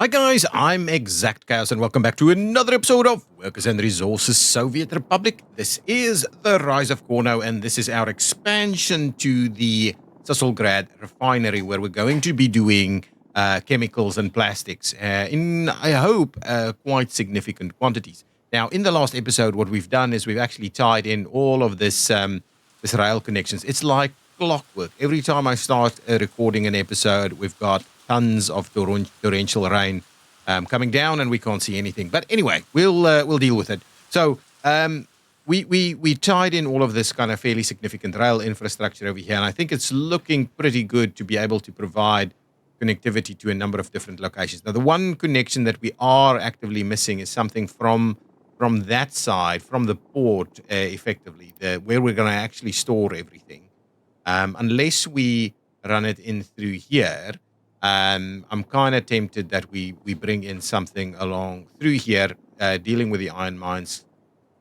Hi guys, I'm ExactChaos and welcome back to another episode of Workers and Resources Soviet Republic. This is the Rise of Cornoe and this is our expansion to the Sassolgrad refinery where we're going to be doing chemicals and plastics in, I hope, quite significant quantities. Now, in the last episode, what we've done is we've actually tied in all of this rail connections. It's like clockwork. Every time I start recording an episode, we've got tons of torrential rain coming down, and we can't see anything. But anyway, we'll deal with it. So we tied in all of this kind of fairly significant rail infrastructure over here, and I think it's looking pretty good to be able to provide connectivity to a number of different locations. Now, the one connection that we are actively missing is something from that side, from the port, effectively, where we're going to actually store everything. Unless we run it in through here, I'm kind of tempted that we bring in something along through here, dealing with the iron mines,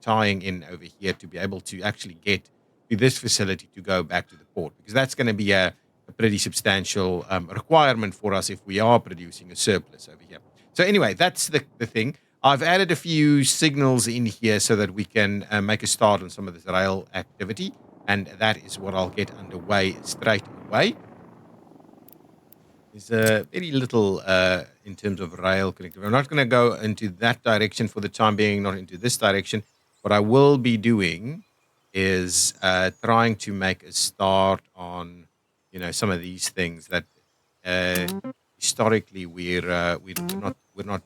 tying in over here to be able to actually get to this facility to go back to the port, because that's going to be a pretty substantial requirement for us if we are producing a surplus over here. So anyway, that's the thing. I've added a few signals in here so that we can make a start on some of this rail activity, and that is what I'll get underway straight away. There's very little in terms of rail connectivity. I'm not going to go into that direction for the time being, not into this direction. What I will be doing is trying to make a start on, some of these things that historically we're not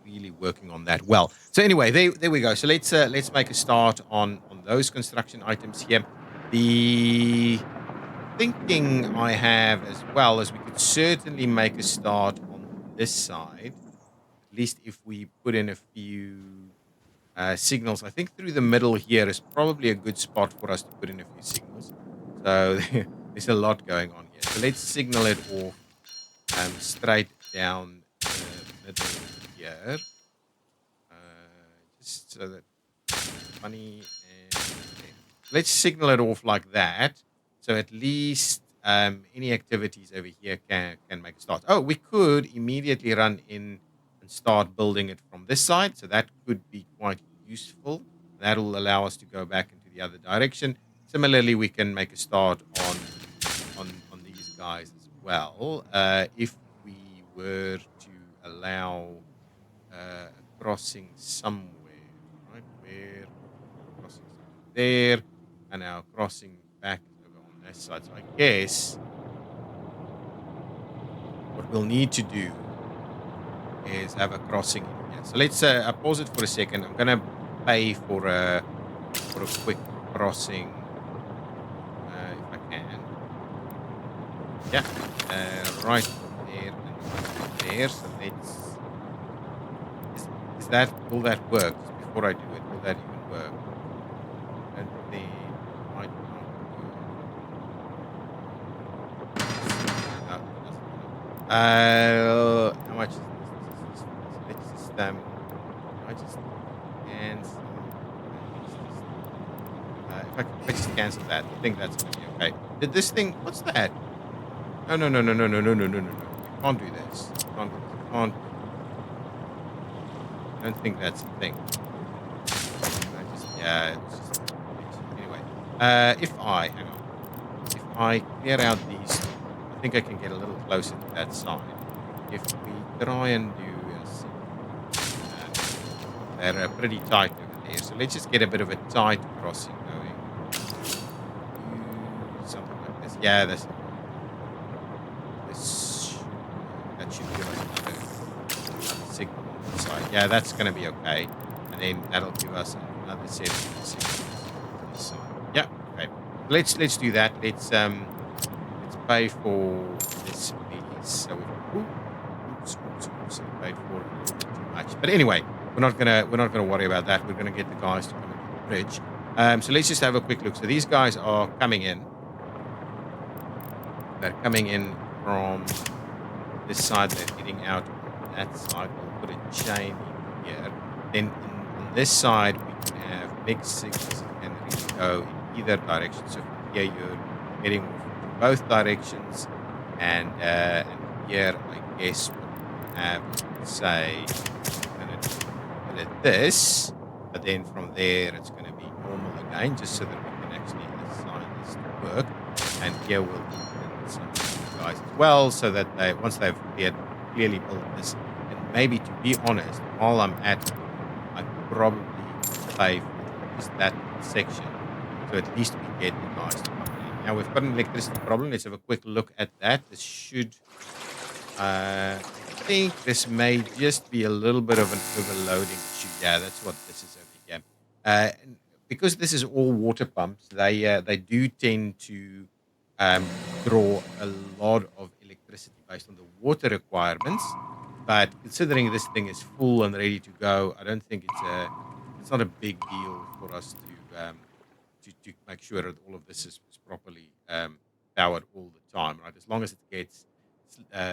really working on that well. So anyway, there we go. So let's make a start on those construction items here. The thinking I have as well is we could certainly make a start on this side, at least if we put in a few signals. I think through the middle here is probably a good spot for us to put in a few signals. So there's a lot going on here. So let's signal it off straight down the middle here. Just so that funny and there. Let's signal it off like that. So at least any activities over here can make a start. Oh, we could immediately run in and start building it from this side. So that could be quite useful. That'll allow us to go back into the other direction. Similarly, we can make a start on these guys as well. If we were to allow a crossing somewhere, right? Where crossing there, and now crossing back this side. So I guess what we'll need to do is have a crossing in here. So let's pause it for a second. I'm gonna pay for a quick crossing if I can. Yeah, right there and there. So will that work? Just before I do it, will that even work? And then might not work. How much is this? Let's just I just cancel. If I just cancel that, I think that's gonna be okay. Did this thing? What's that? No. You can't do this. You can't. I don't think that's the thing. Anyway. If I clear out these, I think I can get a little closer to that side. If we try and do they're pretty tight over there. So let's just get a bit of a tight crossing going. Something like this. Yeah, that should give us another signal on the side. Yeah, that's going to be okay. And then that'll give us another set of signals on the side. Yeah, okay. Let's do that. Let's pay for this piece. So we paid for it a little bit too much. But anyway, we're not gonna worry about that. We're gonna get the guys to come into the bridge. So let's just have a quick look. So these guys are coming in. They're coming in from this side. They're heading out on that side. We'll put a chain in here. Then on this side we can have mixed signals and really go in either direction. So from here you're getting both directions, and here I guess what we have is say I'm going to put it this, but then from there it's going to be normal again, just so that we can actually assign this to work. And here we'll put in some guys as well, so that they, once they've clearly built this, and maybe to be honest, while I'm at it, I probably pay for just that section, so at least we get the guys to come in. Now we've got an electricity problem. Let's have a quick look at that. This should, I think this may just be a little bit of an overloading issue. Yeah, that's what this is over here. And because this is all water pumps, they do tend to draw a lot of electricity based on the water requirements. But considering this thing is full and ready to go, I don't think it's not a big deal for us to make sure that all of this is properly powered all the time, right? As long as it gets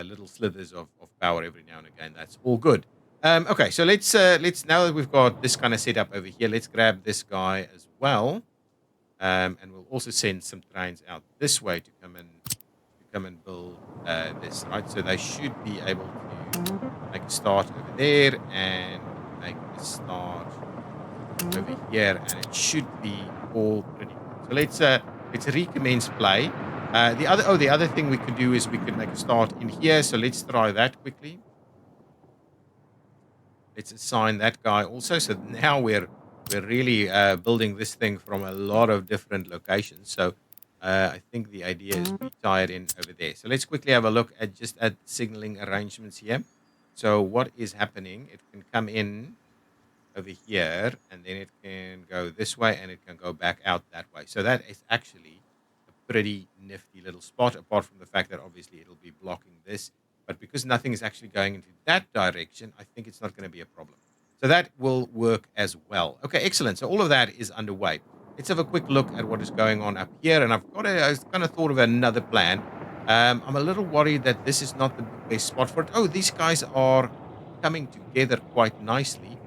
little slithers of power every now and again, that's all good. Okay, so let's now that we've got this kind of set up over here, let's grab this guy as well, and we'll also send some trains out this way to come and build this, right? So they should be able to make a start over there and make a start over here, and it should be all pretty good. So let's recommence play. The other thing we could do is we could make a start in here. So let's try that quickly. Let's assign that guy also. So now we're really building this thing from a lot of different locations. So I think the idea is we tie it in over there. So let's quickly have a look at signaling arrangements here. So what is happening? It can come in over here, and then it can go this way, and it can go back out that way. So that is actually a pretty nifty little spot, apart from the fact that obviously it'll be blocking this. But because nothing is actually going into that direction, I think it's not going to be a problem. So that will work as well. Okay, excellent. So all of that is underway. Let's have a quick look at what is going on up here. And I kind of thought of another plan. I'm a little worried that this is not the best spot for it. Oh, these guys are coming together quite nicely.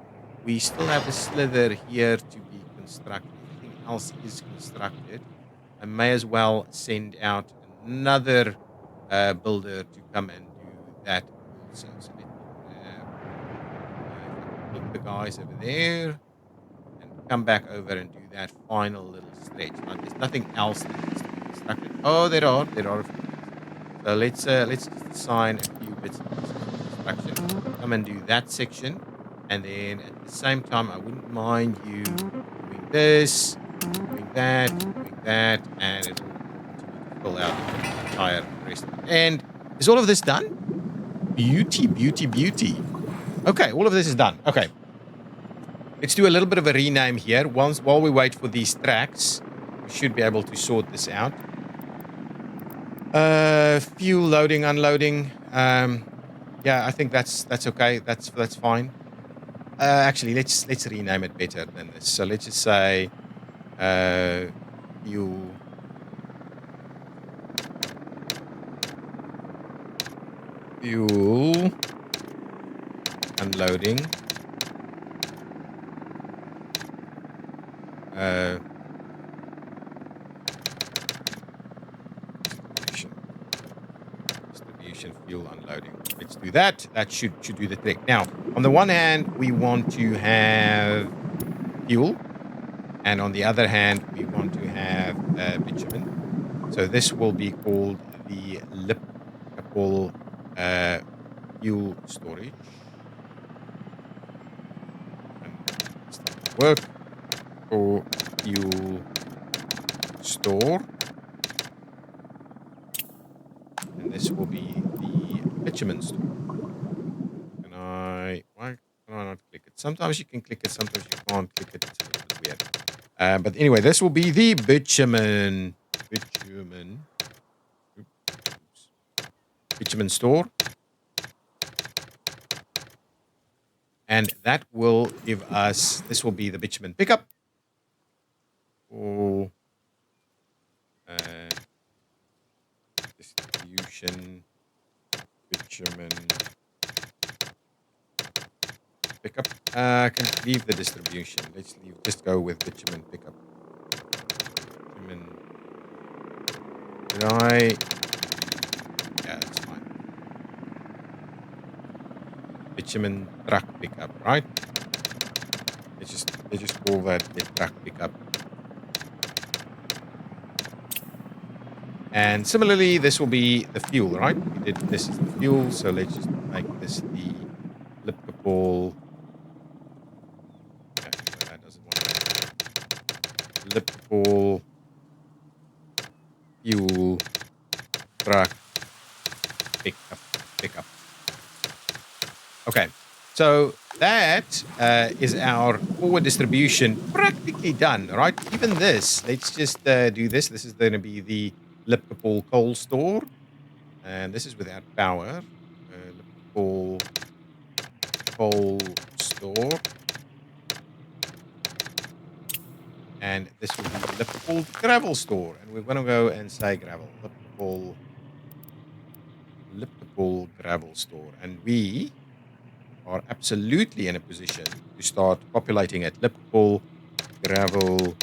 We still have a slither here to be constructed. Everything else is constructed. I may as well send out another builder to come and do that also. So let me click the guys over there and come back over and do that final little stretch. Now, there's nothing else that needs to be constructed. Oh, there are a few things. So let's just assign a few bits and pieces of construction. Come and do that section. And then at the same time, I wouldn't mind you doing this, doing that, and it'll continue to fill out the entire rest of it. And is all of this done? Beauty, beauty, beauty. Okay, all of this is done. Okay. Let's do a little bit of a rename here. While we wait for these tracks, we should be able to sort this out. Fuel loading, unloading. Yeah, I think that's okay. That's fine. Actually, let's rename it better than this. So let's just say fuel unloading. Distribution fuel unloading. Let's do that. That should do the trick. Now, on the one hand, we want to have fuel, and on the other hand, we want to have bitumen. So this will be called the lip couple fuel storage. And start to work for fuel store. And this will be the bitumen store. Why can I not click it? Sometimes you can click it, sometimes you can't click it. It's a little bit weird. But anyway, this will be the bitumen store. And that will give us, this will be the bitumen pickup. Or distribution bitumen pickup. I can leave the distribution. Just go with bitumen pickup. Bitumen. Yeah, that's fine. bitumen truck pickup, right? Let's just call that the truck pickup. And similarly, this will be the fuel, right? We did this is the fuel, so let's just make this the elliptical. Okay, no, that doesn't want to elliptical fuel truck pickup. Okay, so that is our forward distribution practically done, right? Even this, let's just do this. This is going to be the elliptical coal store, and this is without power. Elliptical coal store, and this will be the elliptical gravel store, and we're going to go and say gravel, elliptical gravel store, and we are absolutely in a position to start populating at elliptical gravel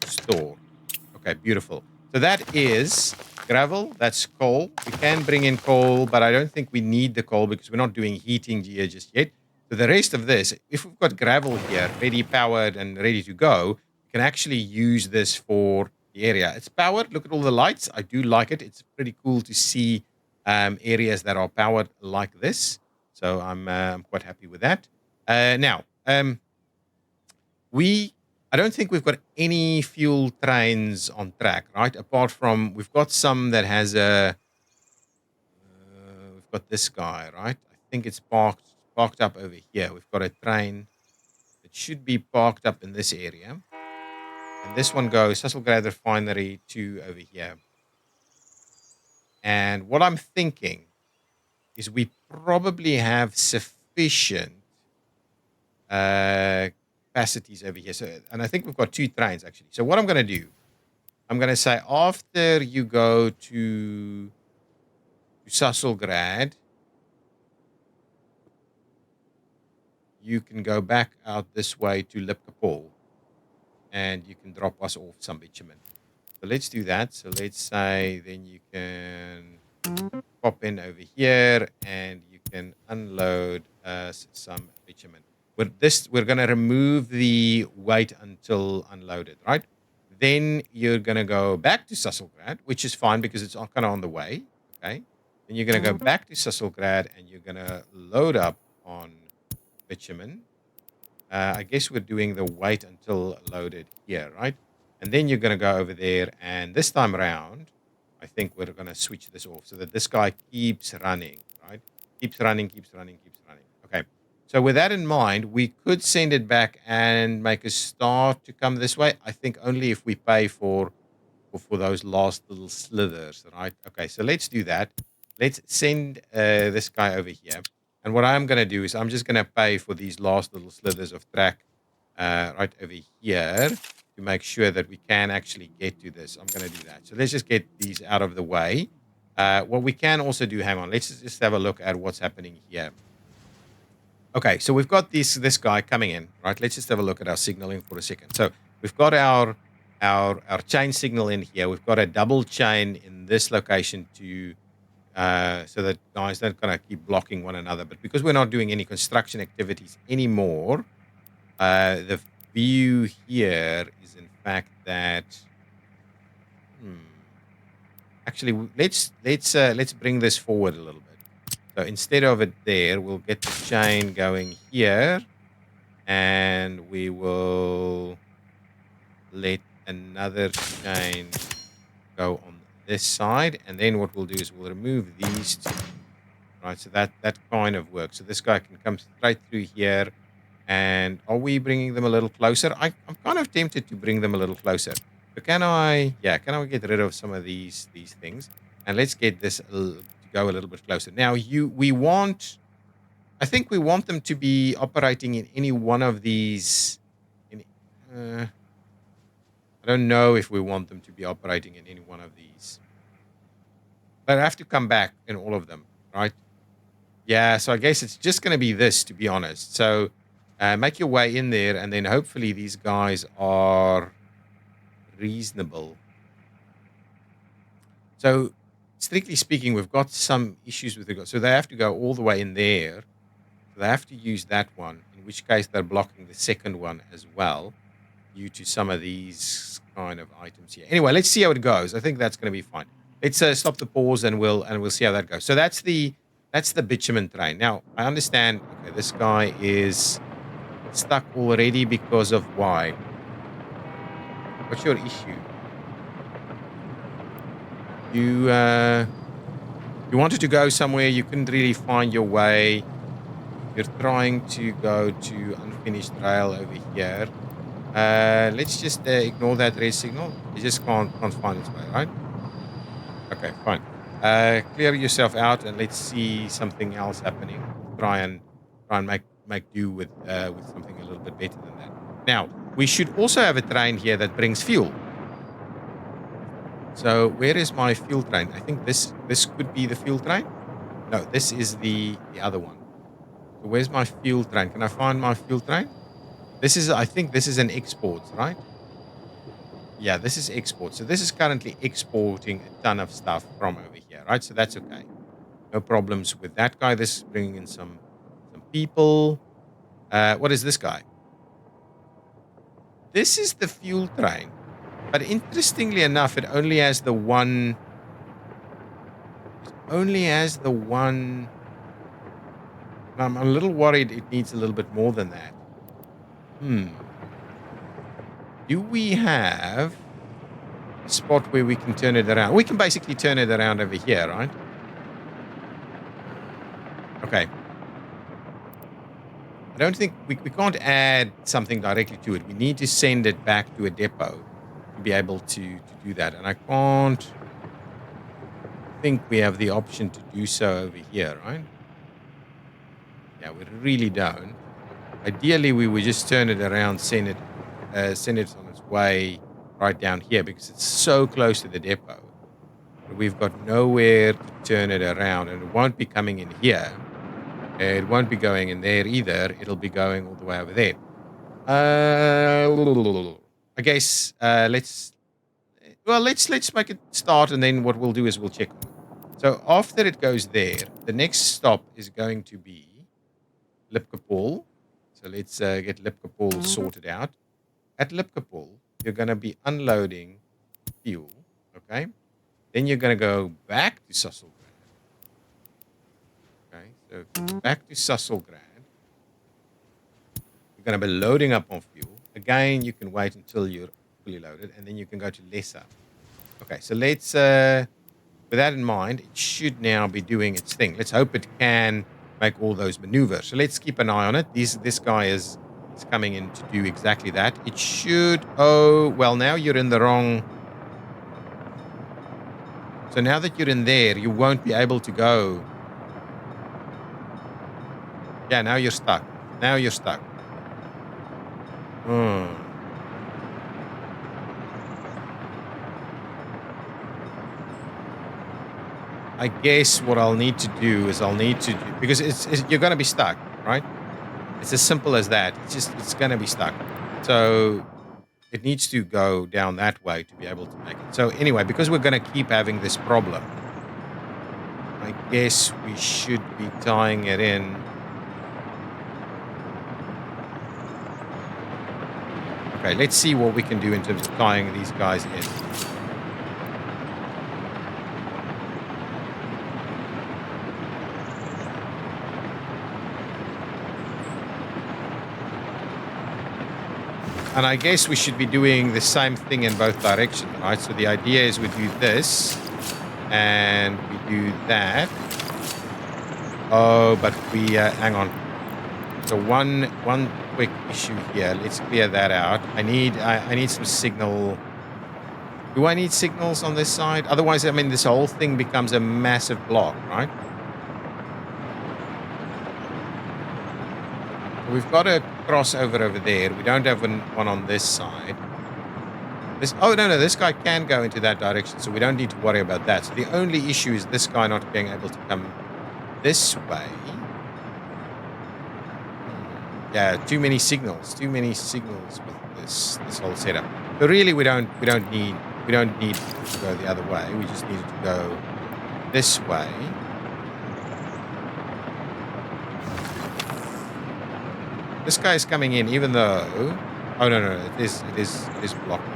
store. Okay, beautiful. So that is gravel. That's coal. We can bring in coal, but I don't think we need the coal because we're not doing heating here just yet. So the rest of this, if we've got gravel here, ready, powered, and ready to go, we can actually use this for the area. It's powered. Look at all the lights. I do like it. It's pretty cool to see areas that are powered like this. So I'm quite happy with that. Now, I don't think we've got any fuel trains on track, right? Apart from we've got some that has we've got this guy, right? I think it's parked up over here. We've got a train that should be parked up in this area, and this one goes Sasselgrad Refinery to over here. And what I'm thinking is we probably have sufficient capacities over here. So, and I think we've got 2 trains actually. So what I'm going to do, I'm going to say after you go to Sasselgrad, you can go back out this way to Lipkapol and you can drop us off some bitumen. So let's do that. So let's say then you can pop in over here and you can unload us some bitumen. We're going to remove the wait until unloaded, right? Then you're going to go back to Sasselgrad, which is fine because it's kind of on the way, okay? Then you're going to go back to Sasselgrad and you're going to load up on bitumen. I guess we're doing the wait until loaded here, right? And then you're going to go over there, and this time around, I think we're going to switch this off so that this guy keeps running, right? Keeps running. Okay. So with that in mind, we could send it back and make a start to come this way. I think only if we pay for those last little slithers, right? Okay, so let's do that. Let's send this guy over here. And what I'm going to do is I'm just going to pay for these last little slithers of track right over here to make sure that we can actually get to this. I'm going to do that. So let's just get these out of the way. What we can also do, hang on, let's just have a look at what's happening here. Okay, so we've got this guy coming in, right? Let's just have a look at our signaling for a second. So we've got our chain signal in here. We've got a double chain in this location to so that guys don't kind of keep blocking one another. But because we're not doing any construction activities anymore, the view here is in fact that. Actually, let's bring this forward a little bit. So instead of it there, we'll get the chain going here, and we will let another chain go on this side, and then what we'll do is we'll remove these 2. Right, so that kind of works. So this guy can come straight through here, and are we bringing them a little closer? I'm kind of tempted to bring them a little closer. So can I get rid of some of these things, and let's get this to go a little bit closer. Now I think we want them to be operating in any one of these. I don't know if we want them to be operating in any one of these. But I have to come back in all of them, right? Yeah, so I guess it's just going to be this, to be honest. So make your way in there, and then hopefully these guys are reasonable. So strictly speaking, we've got some issues with regard. So they have to go all the way in there. They have to use that one, in which case they're blocking the second one as well, due to some of these kind of items here. Anyway, let's see how it goes. I think that's going to be fine. Let's stop the pause and we'll see how that goes. So that's the bitumen train. Now I understand. Okay, this guy is stuck already because of why? What's your issue? You wanted to go somewhere, you couldn't really find your way. You're trying to go to unfinished rail over here. Let's just ignore that red signal. You just can't find its way, right? Okay, fine. Clear yourself out and let's see something else happening. We'll try and make do with something a little bit better than that. Now, we should also have a train here that brings fuel. So where is my fuel train? I think this could be the fuel train. No, this is the other one. So where's my fuel train? Can I find my fuel train? I think this is an export, right? Yeah, this is export. So this is currently exporting a ton of stuff from over here, right? So that's okay. No problems with that guy. This is bringing in some people. What is this guy? This is the fuel train. But interestingly enough, it only has the one. It only has the one. I'm a little worried it needs a little bit more than that. Do we have a spot where we can turn it around? We can basically turn it around over here, right? Okay. I don't think we can't add something directly to it. We need to send it back to a depot to be able to do that. And I can't think we have the option to do so over here, right? Yeah, we really don't. Ideally, we would just turn it around, send it on its way right down here because it's so close to the depot. But we've got nowhere to turn it around, and it won't be coming in here. It won't be going in there either. It'll be going all the way over there. I guess let's make it start, and then what we'll do is we'll check on it. So after it goes there, the next stop is going to be Lipkapol. So let's get Lipkapol sorted out. At Lipkapol, you're going to be unloading fuel, okay? Then you're going to go back to Susselgrad. Okay, so back to Susselgrad. You're going to be loading up on fuel. Again, you can wait until you're fully loaded, and then you can go to Lessa. Okay, so let's, with that in mind, it should now be doing its thing. Let's hope it can make all those maneuvers. So let's keep an eye on it. This guy is coming in to do exactly that. It should... Oh, well, now you're in the wrong... So now that you're in there, you won't be able to go. Yeah, now you're stuck. Now you're stuck. I guess what I'll need to do is because you're going to be stuck, right? It's as simple as that. It's going to be stuck. So it needs to go down that way to be able to make it. So anyway, because we're going to keep having this problem, I guess we should be tying it in. Okay, let's see what we can do in terms of tying these guys in. And I guess we should be doing the same thing in both directions, right? So the idea is we do this, and we do that. Oh, but we, hang on. So one quick issue here. Let's clear that out. I need some signal. Do I need signals on this side? Otherwise, I mean, this whole thing becomes a massive block, right? We've got a crossover over there. We don't have one on this side. Oh, no, this guy can go into that direction, so we don't need to worry about that. So the only issue is this guy not being able to come this way. Yeah, too many signals with this whole setup. So really, we don't need to go the other way. We just needed to go this way. This guy is coming in, even though... Oh, no, no, it is blocked.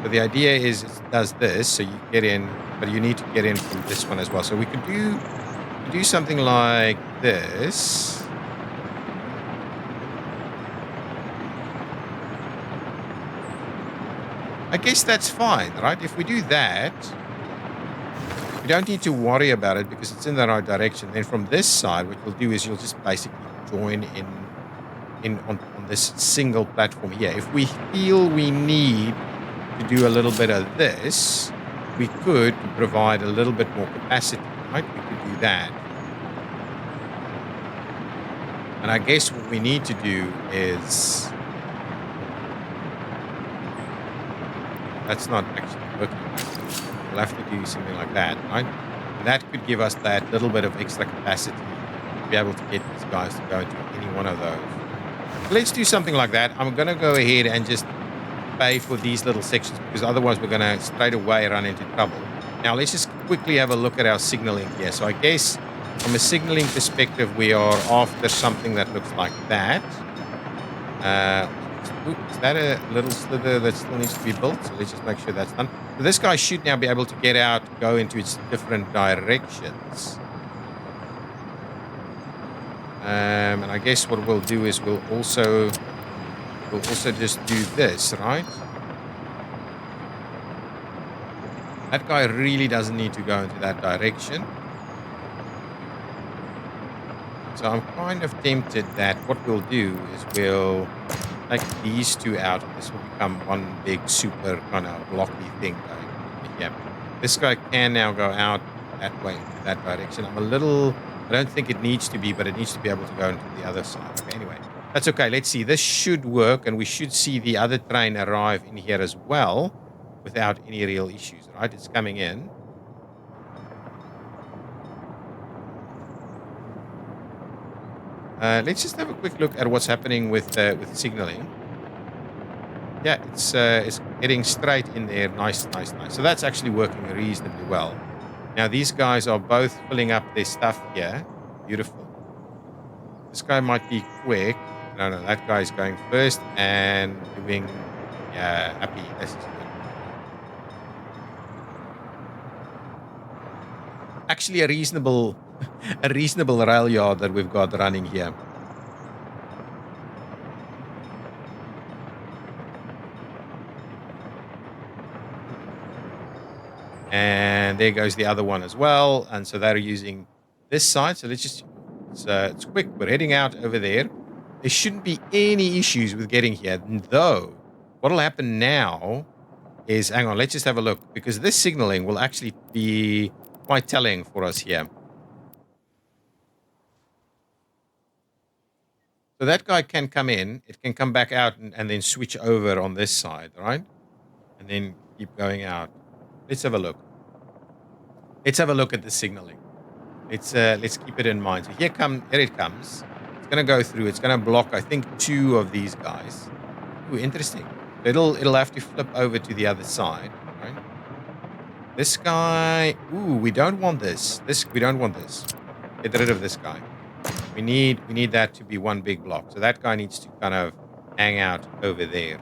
So the idea is it does this, so you get in, but you need to get in from this one as well. So we could do something like this. I guess that's fine, right? If we do that, we don't need to worry about it because it's in the right direction. Then from this side, what you'll do is you'll just basically join in on this single platform here. If we feel we need to do a little bit of this, we could provide a little bit more capacity, right? We could do that. And I guess what we need to do is... That's not actually working. We'll have to do something like that, right? And that could give us that little bit of extra capacity to be able to get these guys to go into any one of those. Let's do something like that. I'm going to go ahead and just pay for these little sections because otherwise we're going to straight away run into trouble. Now, let's just quickly have a look at our signaling here. So I guess from a signaling perspective, we are after something that looks like that. Is that a little slither that still needs to be built? So let's just make sure that's done. So this guy should now be able to get out, go into its different directions. And I guess what we'll do is we'll also just do this, right? That guy really doesn't need to go into that direction. So I'm kind of tempted that what we'll do is we'll take these two out, and this will become one big super kind of blocky thing going. Yeah. This guy can now go out that way, into that direction. I don't think it needs to be, but it needs to be able to go into the other side. Okay, anyway, that's okay. Let's see. This should work, and we should see the other train arrive in here as well without any real issues, right? It's coming in. Let's just have a quick look at what's happening with signaling. Yeah, it's getting straight in there. Nice, nice, nice. So that's actually working reasonably well. Now, these guys are both filling up their stuff here. Beautiful. This guy might be quick. No, that guy's going first and doing... Yeah, happy. This is good. Actually, a reasonable rail yard that we've got running here. And there goes the other one as well. And so they're using this side. So let's just... It's quick. We're heading out over there. There shouldn't be any issues with getting here. Though, what'll happen now is... Hang on, let's just have a look. Because this signaling will actually be quite telling for us here. So that guy can come in. It can come back out and then switch over on this side, right? And then keep going out. Let's have a look. Let's have a look at the signaling. Let's keep it in mind. So here it comes. It's gonna go through. It's gonna block, I think, 2 of these guys. Ooh, interesting. It'll have to flip over to the other side, right? This guy. Ooh, we don't want this. We don't want this. Get rid of this guy. We need that to be one big block. So that guy needs to kind of hang out over there.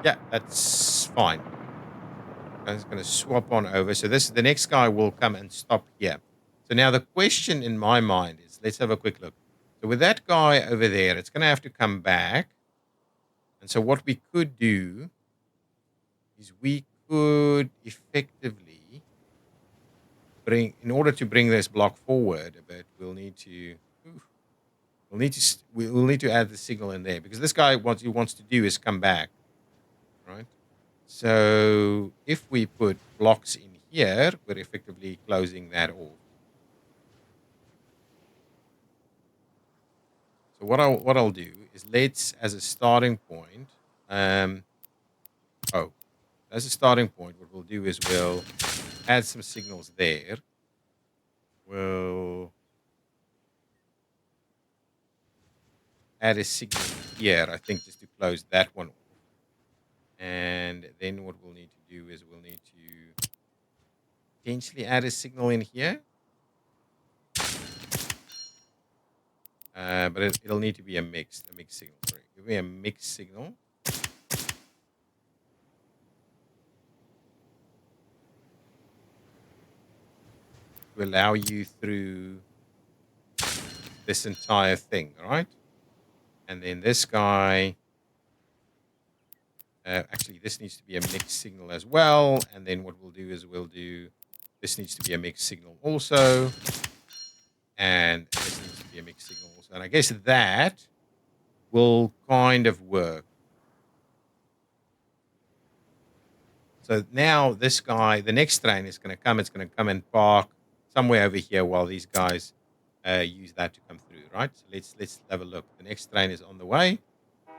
Yeah, that's fine. I'm just going to swap on over. So the next guy will come and stop here. So now the question in my mind is, let's have a quick look. So with that guy over there, it's going to have to come back. And so what we could do is we could effectively in order to bring this block forward a bit, we'll need to add the signal in there because this guy what he wants to do is come back, right? So if we put blocks in here, we're effectively closing that off. So what I'll do is as a starting point, what we'll do is we'll add some signals there. We'll add a signal here, I think, just to close that one off. And then what we'll need to do is we'll need to potentially add a signal in here. But it'll need to be a mixed signal. Sorry, give me a mixed signal. To allow you through this entire thing, all right? And then this guy, actually, this needs to be a mixed signal as well. And then what we'll do is this needs to be a mixed signal also. And this needs to be a mixed signal also. And I guess that will kind of work. So now this guy, the next train is going to come. It's going to come and park somewhere over here while these guys use that to come through, right? So let's have a look. The next train is on the way.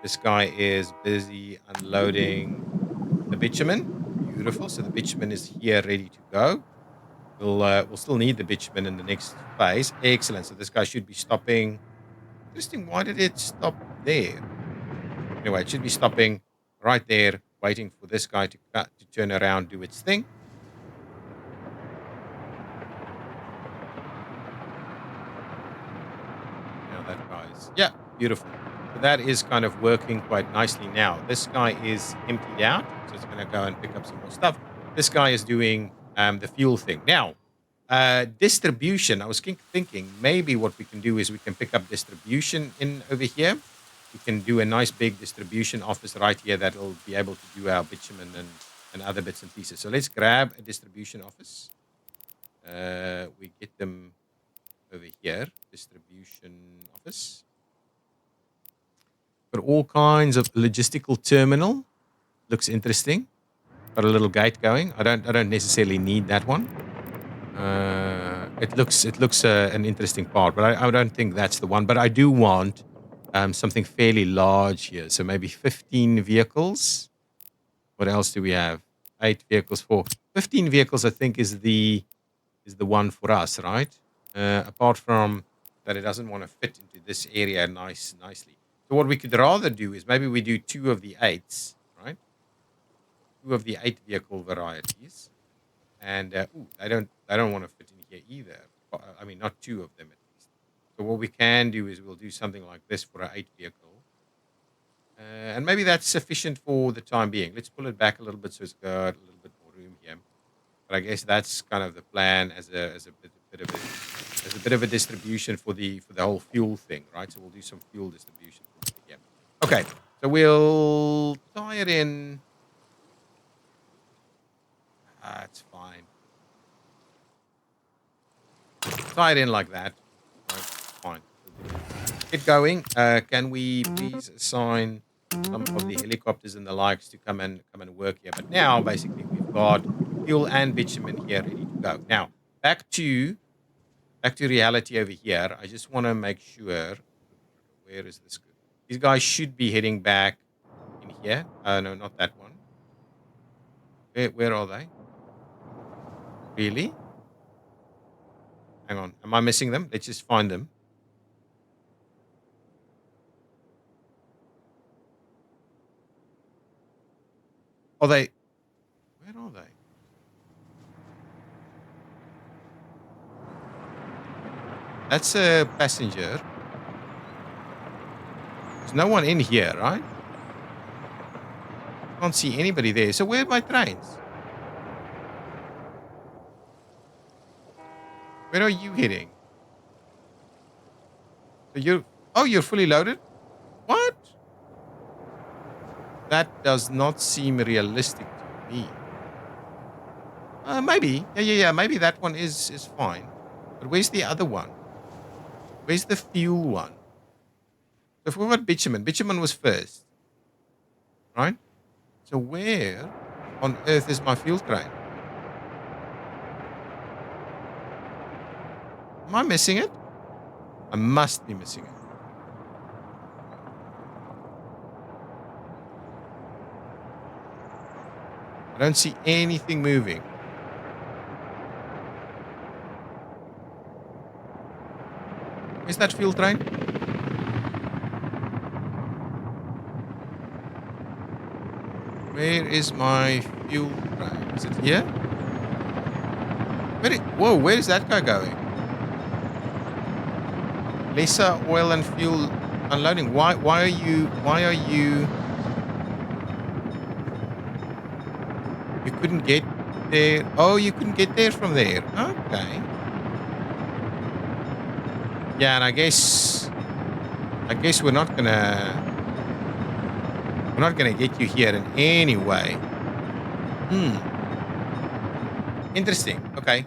This guy is busy unloading the bitumen. Beautiful. So the bitumen is here ready to go. We'll still need the bitumen in the next phase. Excellent. So this guy should be stopping. Interesting. Why did it stop there? Anyway, it should be stopping right there, waiting for this guy to turn around, do its thing. Now that guy's, yeah, beautiful. So that is kind of working quite nicely now. This guy is emptied out, so it's going to go and pick up some more stuff. This guy is doing the fuel thing. Now, distribution, I was thinking maybe what we can do is we can pick up distribution in over here. We can do a nice big distribution office right here that will be able to do our bitumen and other bits and pieces. So let's grab a distribution office. We get them over here, distribution office. Got all kinds of logistical terminal. Looks interesting. Got a little gate going. I don't necessarily need that one. It looks an interesting part, but I don't think that's the one. But I do want something fairly large here. So maybe 15 vehicles. What else do we have? 8 vehicles for 15 vehicles. I think is the one for us, right? Apart from that, it doesn't want to fit into this area nicely. So what we could rather do is maybe we do 2 of the 8s, right? 2 of the 8 vehicle varieties, and I don't want to fit in here either. I mean, not 2 of them at least. So what we can do is we'll do something like this for our 8 vehicle, and maybe that's sufficient for the time being. Let's pull it back a little bit so it's got a little bit more room here. But I guess that's kind of the plan as a bit of a distribution for the whole fuel thing, right? So we'll do some fuel distribution. Yeah. Okay. So we'll tie it in. It's fine. Tie it in like that. Right, fine. Get going. Can we please assign some of the helicopters and the likes to come and work here? But now basically we've got fuel and bitumen here ready to go. Now back to reality over here. I just want to make sure. Where is this? These guys should be heading back in here. No, not that one. Where are they? Really? Hang on. Am I missing them? Let's just find them. Are they? Where are they? That's a passenger. There's no one in here, right? Can't see anybody there. So where are my trains? Where are you heading? So you're fully loaded? What? That does not seem realistic to me. Maybe. Yeah. Maybe that one is fine. But where's the other one? Where's the fuel one? So if we got bitumen was first. Right? So where on earth is my fuel train? Am I missing it? I must be missing it. I don't see anything moving. Where's that fuel train? Where is my fuel train? Is it here? Where is that guy going? lesser oil and fuel unloading. Why are you you couldn't get there? Oh, you couldn't get there from there. Okay. Yeah, and I guess we're not gonna get you here in any way. Hmm. Interesting. Okay.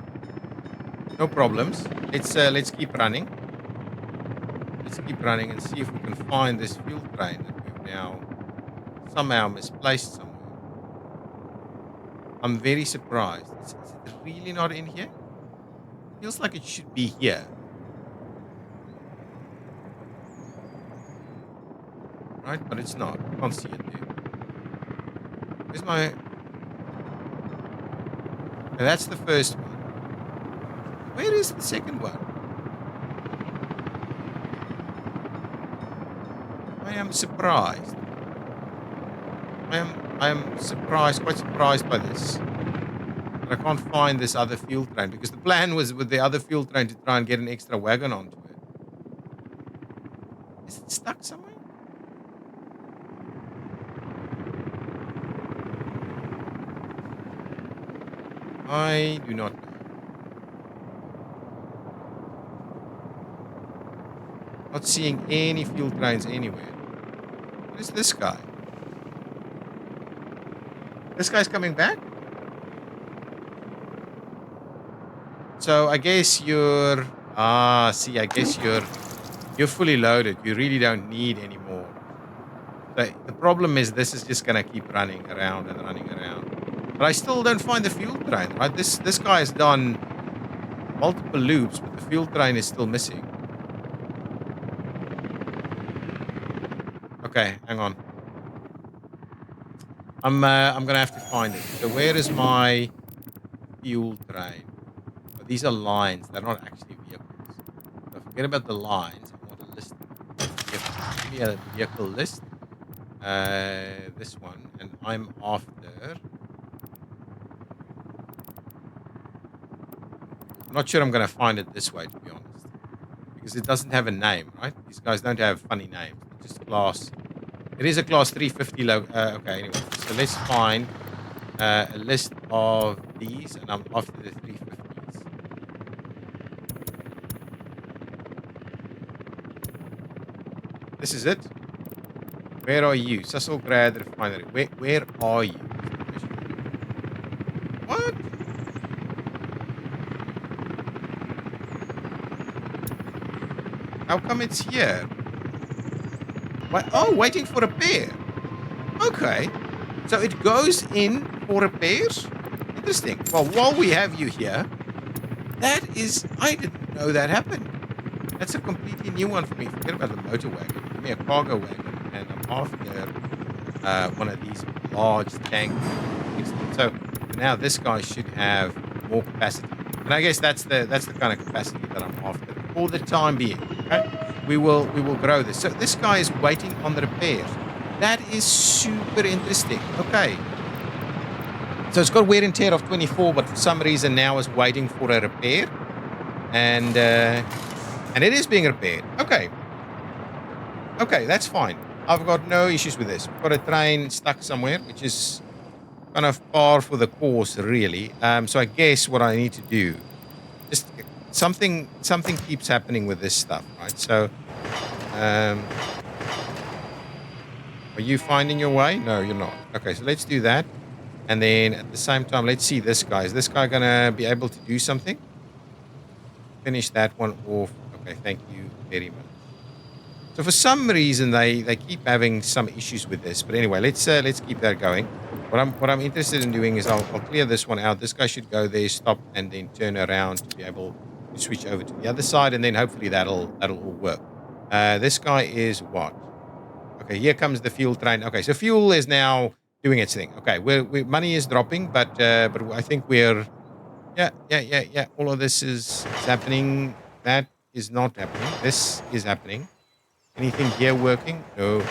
No problems. Let's keep running. Let's keep running and see if we can find this fuel train that we've now somehow misplaced somewhere. I'm very surprised. Is it really not in here? Feels like it should be here. Right? But it's not. I can't see it there. Where's my... Okay, that's the first one. Where is the second one? I am surprised. I am surprised, quite surprised by this. But I can't find this other fuel train because the plan was with the other fuel train to try and get an extra wagon onto it. Is it stuck somewhere? I do not know. Not seeing any fuel trains anywhere. What is this guy? This guy's coming back? So I guess you're... Ah, see, I guess you're fully loaded. You really don't need any more. The problem is this is just going to keep running around and running around. But I still don't find the fuel train, right? This guy has done multiple loops, but the fuel train is still missing. Okay, hang on. I'm gonna have to find it. So where is my fuel train? Oh, these are lines. They're not actually vehicles. So forget about the lines. I want a list. Give me a vehicle list. This one, and I'm after. I'm not sure I'm gonna find it this way, to be honest, because it doesn't have a name, right? These guys don't have funny names. They're just class. It is a class 350 logo. Okay, anyway. So let's find a list of these, and I'm after the 350s. This is it. Where are you? Sasselgrad Refinery. Where are you? What? How come it's here? What? Oh, waiting for repair. Okay. So it goes in for repairs? Interesting. Well, while we have you here, I didn't know that happened. That's a completely new one for me. Forget about the motor wagon. Give me a cargo wagon, and I'm after one of these large tanks. So now this guy should have more capacity. And I guess that's the kind of capacity that I'm after for the time being. Okay? We will grow this. So this guy is waiting on the repairs. That is super interesting. Okay. So it's got wear and tear of 24, but for some reason now is waiting for a repair. And it is being repaired. Okay. Okay, that's fine. I've got no issues with this. We've got a train stuck somewhere, which is kind of par for the course, really. So I guess what I need to do, just something keeps happening with this stuff, right? So, are you finding your way? No, you're not. Okay, so let's do that. And then at the same time, let's see this guy. Is this guy going to be able to do something? Finish that one off. Okay, thank you very much. So for some reason, they keep having some issues with this. But anyway, let's keep that going. What I'm interested in doing is I'll clear this one out. This guy should go there, stop, and then turn around to be able to switch over to the other side, and then hopefully that'll all work. This guy is what? Okay, here comes the fuel train. Okay, so fuel is now doing its thing. Okay, money is dropping, but I think we're yeah. All of this is happening. That is not happening. This is happening. Anything here working? No.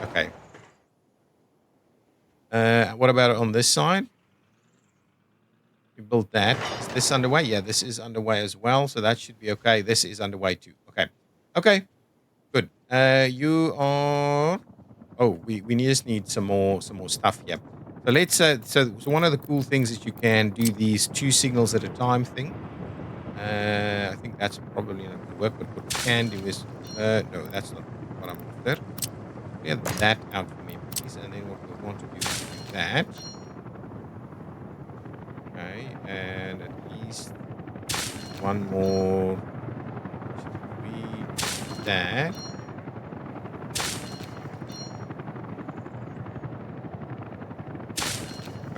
Okay. What about on this side? We built that. Is this underway? Yeah, this is underway as well. So that should be okay. This is underway too. Okay. Okay, good. You are. Oh, we just need some more stuff here. So let's. So one of the cool things is you can do these 2 signals at a time thing. I think that's probably not going to work. But what we can do is. No, that's not what I'm after. Clear that out for me, please. And then what we want to do is do that. Okay, and at least one more. Three. That.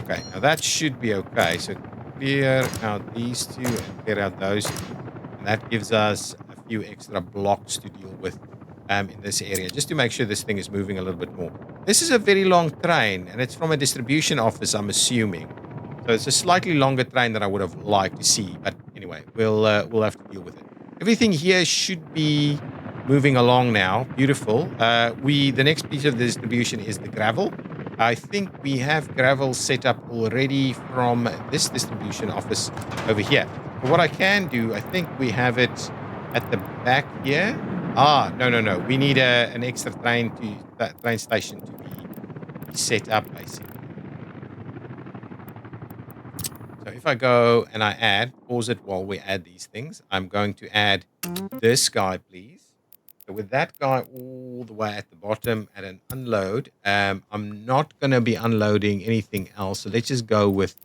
Okay, now that should be okay. So clear out these two and clear out those two. And that gives us a few extra blocks to deal with in this area, just to make sure this thing is moving a little bit more. This is a very long train, and it's from a distribution office, I'm assuming. So it's a slightly longer train than I would have liked to see. But anyway, we'll have to deal with it. Everything here should be moving along now. Beautiful. The next piece of the distribution is the gravel. I think we have gravel set up already from this distribution office over here. But what I can do, I think we have it at the back here. Ah, no, no, no. We need an extra train station to be set up, basically. So if I go and I pause it while we add these things. I'm going to add this guy, please. So with that guy all the way at the bottom at an unload, I'm not going to be unloading anything else. So let's just go with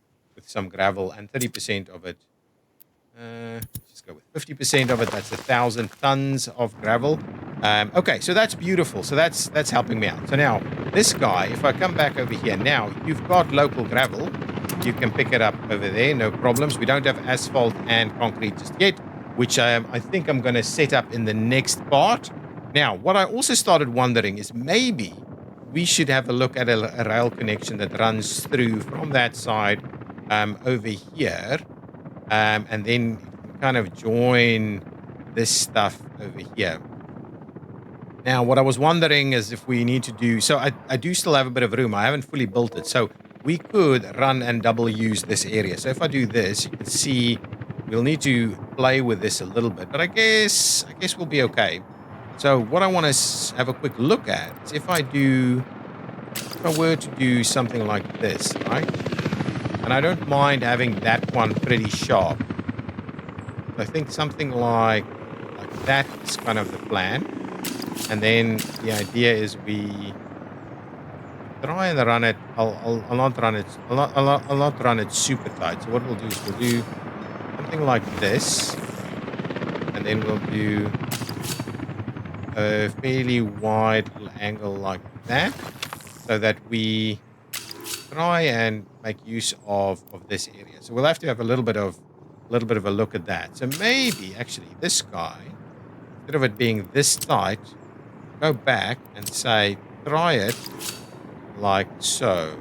some gravel and 30% of it. Just go with 50% of it. That's 1,000 tons of gravel. Okay, so that's beautiful. So that's helping me out. So now this guy, if I come back over here, now you've got local gravel. You can pick it up over there, no problems. We don't have asphalt and concrete just yet, which I think I'm going to set up in the next part. Now, what I also started wondering is maybe we should have a look at a rail connection that runs through from that side over here, and then kind of join this stuff over here. Now, what I was wondering is if we need to do... So I do still have a bit of room. I haven't fully built it. So we could run and double use this area. So if I do this, you can see we'll need to play with this a little bit. But I guess we'll be okay. So what I want to have a quick look at is if I were to do something like this, right? And I don't mind having that one pretty sharp. I think something like that is kind of the plan. And then the idea is we try and run it. I'll not run it. I'll not run it super tight. So what we'll do is we'll do something like this, and then we'll do a fairly wide angle like that, so that we try and make use of this area. So we'll have to have a little bit of a look at that. So maybe actually this guy, instead of it being this tight, go back and say try it like so.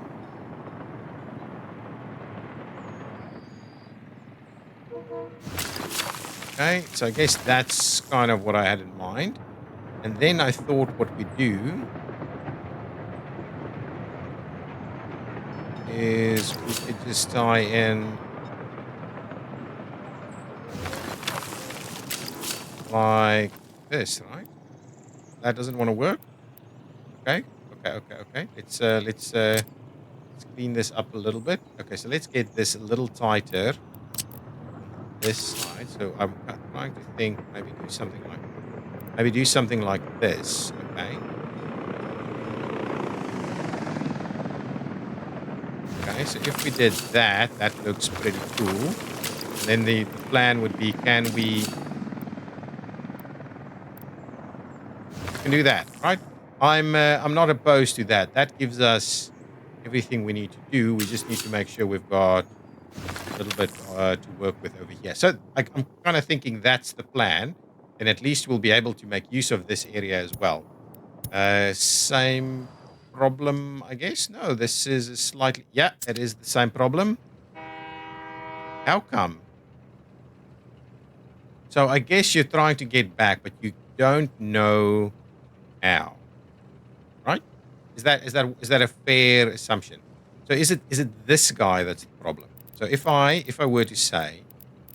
Okay, so I guess that's kind of what I had in mind. And then I thought what we do is we could just tie in like this, right? That doesn't want to work. Okay. Let's clean this up a little bit. Okay, so let's get this a little tighter on this side. So I'm trying to think maybe do something like this. Okay. Okay, so if we did that, that looks pretty cool. And then the plan would be, can we can do that, right? I'm not opposed to that. That gives us everything we need to do. We just need to make sure we've got a little bit to work with over here. So I'm kind of thinking that's the plan. And at least we'll be able to make use of this area as well. Same problem, I guess. No, this is a slightly... Yeah, it is the same problem. How come? So I guess you're trying to get back, but you don't know how. Right? Is that a fair assumption? So is it this guy that's the problem? So if I were to say,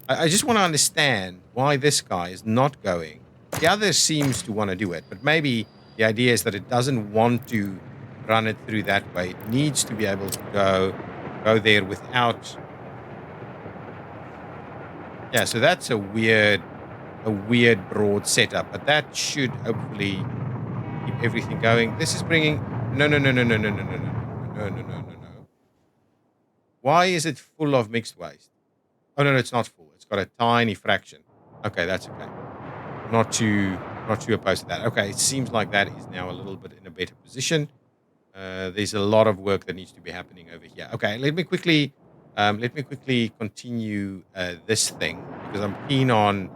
I just want to understand why this guy is not going The other seems to want to do it, but maybe the idea is that it doesn't want to run it through that way. It needs to be able to go there without. Yeah, so that's a weird broad setup, but that should hopefully keep everything going. This is bringing no. Why is it full of mixed waste? Oh no, it's not full. It's got a tiny fraction. Okay, that's okay. Not too not too opposed to that. Okay, it seems like that is now a little bit in a better position. There's a lot of work that needs to be happening over here. Okay, let me quickly continue this thing because I'm keen on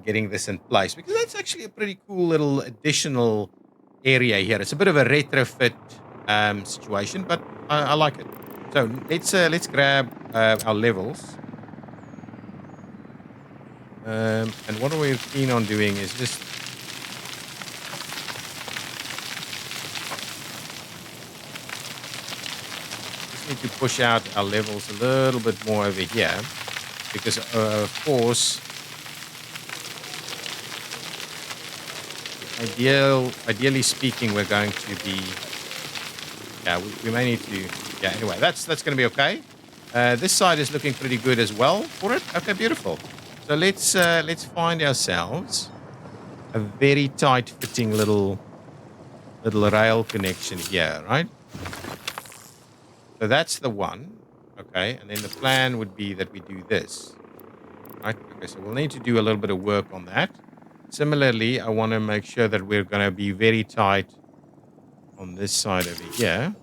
getting this in place because that's actually a pretty cool little additional area here. It's a bit of a retrofit situation, but I like it. So let's grab our levels. And what we're keen on doing is just need to push out our levels a little bit more over here because, of course, ideally speaking, we're going to be. Yeah, we may need to. Yeah, anyway, that's going to be okay. This side is looking pretty good as well for it. Okay, beautiful. So let's find ourselves a very tight fitting little rail connection here, right? So that's the one. Okay, and then the plan would be that we do this. Right? Okay, so we'll need to do a little bit of work on that. Similarly, I want to make sure that we're going to be very tight on this side over here.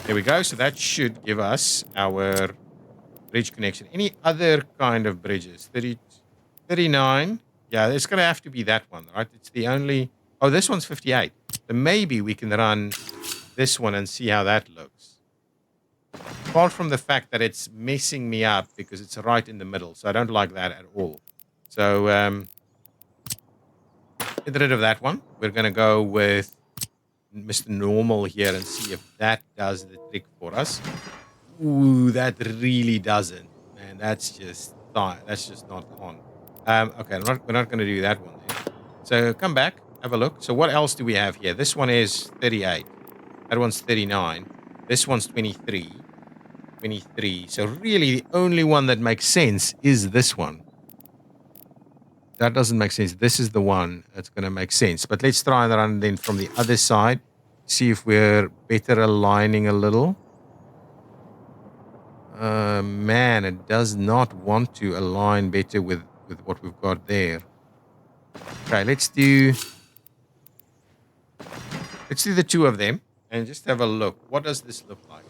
There we go. So that should give us our bridge connection. Any other kind of bridges? 30, 39. Yeah, it's going to have to be that one, right? It's the only. Oh, this one's 58. So maybe we can run this one and see how that looks. Apart from the fact that it's messing me up because it's right in the middle. So I don't like that at all. So get rid of that one. We're going to go with Mr. Normal here and see if that does the trick for us. Ooh, that really doesn't. Man, that's just not on. Okay, we're not going to do that one then. So come back, have a look. So what else do we have here? This one is 38. That one's 39. This one's 23. 23. So really the only one that makes sense is this one. That doesn't make sense. This is the one that's going to make sense. But let's try and run then from the other side. See if we're better aligning a little. Man, it does not want to align better with what we've got there. Okay, let's do the two of them and just have a look. What does this look like?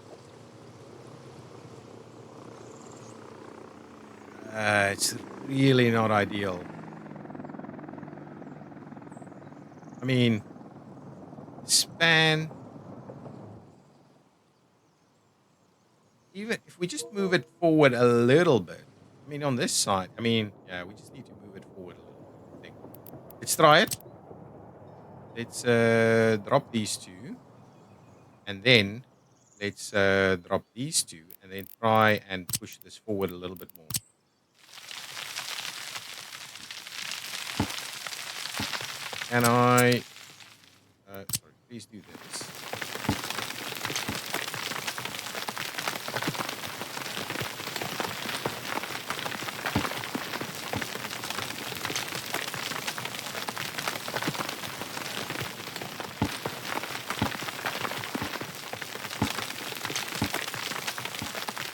It's really not ideal. I mean, span. Even if we just move it forward a little bit. I mean, on this side, yeah, we just need to move it forward a little bit. Let's try it. Let's drop these two. And then let's drop these two. And then try and push this forward a little bit more. Can I... sorry, please do this.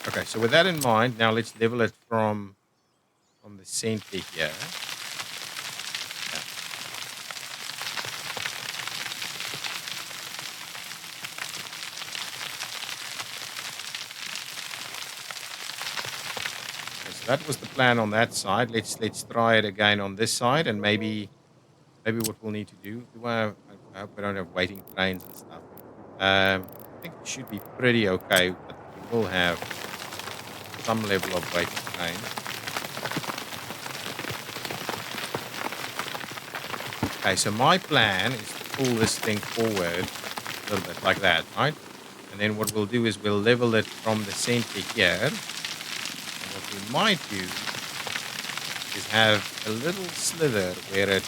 Okay, so with that in mind, now let's level it from the center here. That was the plan on that side. Let's try it again on this side, and maybe what we'll need to do. I hope we don't have waiting trains and stuff. I think it should be pretty okay, but we will have some level of waiting trains. Okay, so my plan is to pull this thing forward a little bit like that, right? And then what we'll do is we'll level it from the center here. We might do is have a little slither where it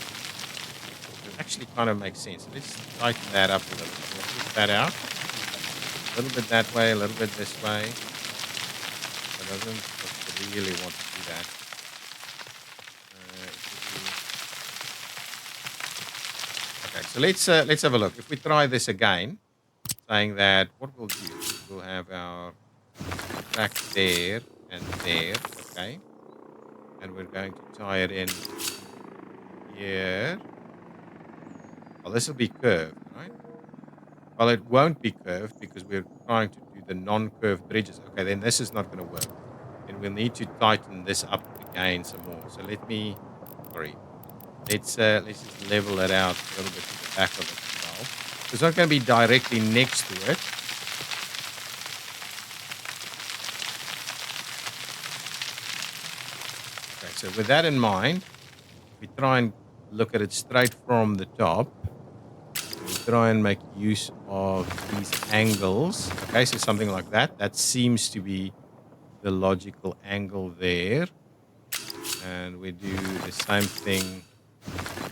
actually kind of makes sense. Let's tighten that up a little bit. We'll push that out. A little bit that way, a little bit this way. It doesn't really want to do that. Okay, so let's have a look. If we try this again, saying that what we'll do is we'll have our track there and there, okay, and we're going to tie it in here. Well, this will be curved, right? Well, it won't be curved because we're trying to do the non-curved bridges. Okay, then this is not going to work. And we'll need to tighten this up again some more. So let's just level it out a little bit to the back of it as well. It's not going to be directly next to it. Okay, so with that in mind, we try and look at it straight from the top. We try and make use of these angles. Okay, so something like that. That seems to be the logical angle there. And we do the same thing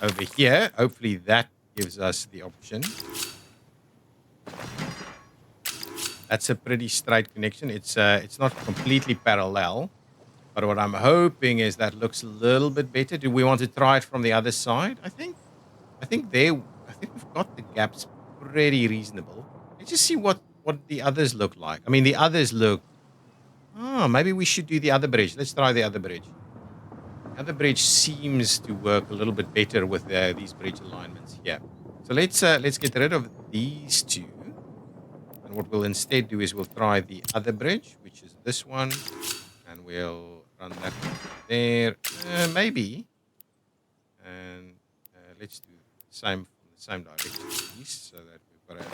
over here. Hopefully that gives us the option. That's a pretty straight connection. It's not completely parallel, but what I'm hoping is that looks a little bit better. Do we want to try it from the other side? I think we've got the gaps pretty reasonable. Let's just see what the others look like. I mean, the others look. Oh, maybe we should do the other bridge. Let's try the other bridge. The other bridge seems to work a little bit better with these bridge alignments here. So let's get rid of these two. And what we'll instead do is we'll try the other bridge, which is this one. And we'll run that there. Maybe. And let's do the same direction east so that we've got a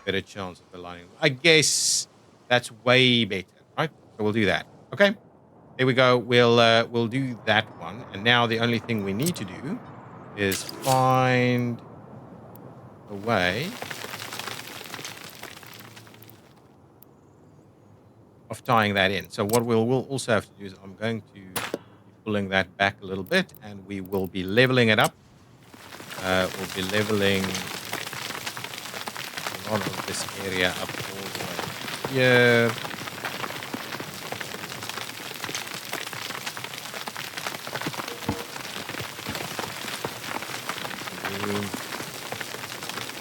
better chance of aligning. I guess that's way better, right? So we'll do that. Okay. There we go. We'll do that one. And now the only thing we need to do is find a way of tying that in. So what we'll also have to do is I'm going to be pulling that back a little bit, and we will be leveling it up. We'll be leveling a lot of this area up all the way here.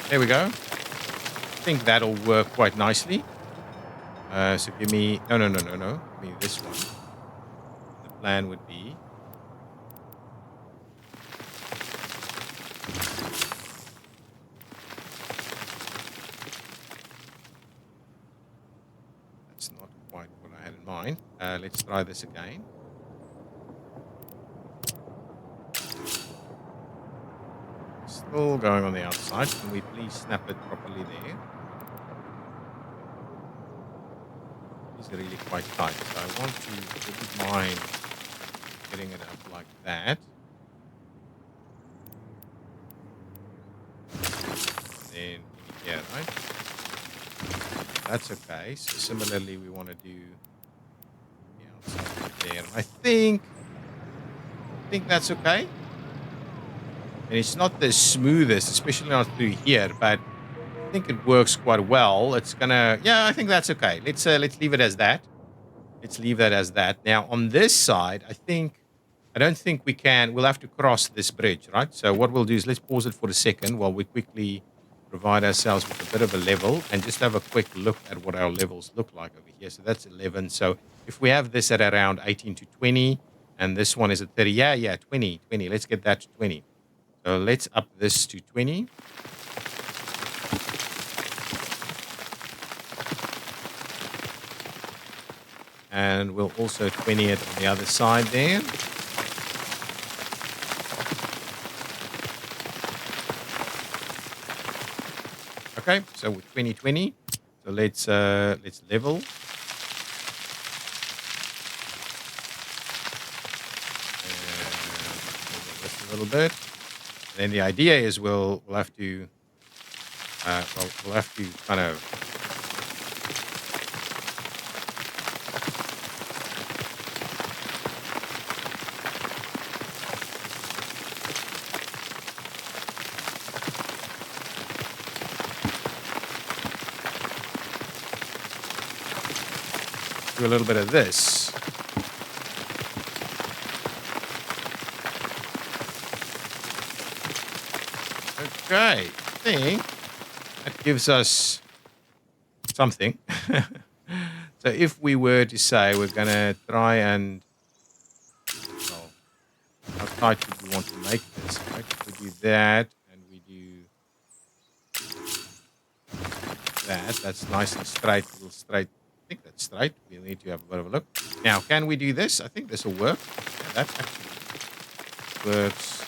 There we go. I think that'll work quite nicely. So give me... No. Give me this one. The plan would be... That's not quite what I had in mind. Let's try this again. Still going on the outside. Can we please snap it properly there? It's really quite tight, so I wouldn't mind getting it up like that. And then here, right? That's okay. So similarly, we want to do the outside there. I think that's okay. And it's not the smoothest, especially not through here, but I think it works quite well. It's gonna, yeah, I think that's okay. Let's leave it as that. Let's leave that as that. Now on this side, I don't think we can. We'll have to cross this bridge, right? So what we'll do is let's pause it for a second while we quickly provide ourselves with a bit of a level and just have a quick look at what our levels look like over here. So that's 11. So if we have this at around 18 to 20, and this one is at 30, yeah, 20. Let's get that to 20. So let's up this to 20. And we'll also 20 it on the other side there. Okay, so with 20. So let's level. And just a little bit. Then the idea is we'll have to kind of do a little bit of this. Okay, I think that gives us something. So if we were to say we're going to try and, well, how tight would we want to make this? Right? We do that, and we do that. That's nice and straight, a little straight. I think that's straight. We'll need to have a bit of a look. Now, can we do this? I think this will work. Yeah, that actually works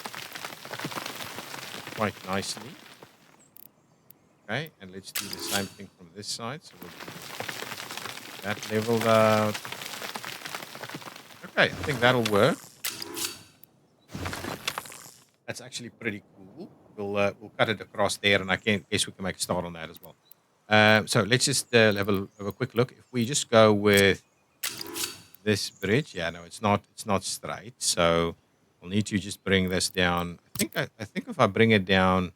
quite nicely. Okay, and let's do the same thing from this side. So we'll do that leveled out. Okay, I think that'll work. That's actually pretty cool. We'll cut it across there, and I guess we can make a start on that as well. So let's just have a quick look. If we just go with this bridge, yeah, no, it's not straight. So we'll need to just bring this down. I think if I bring it down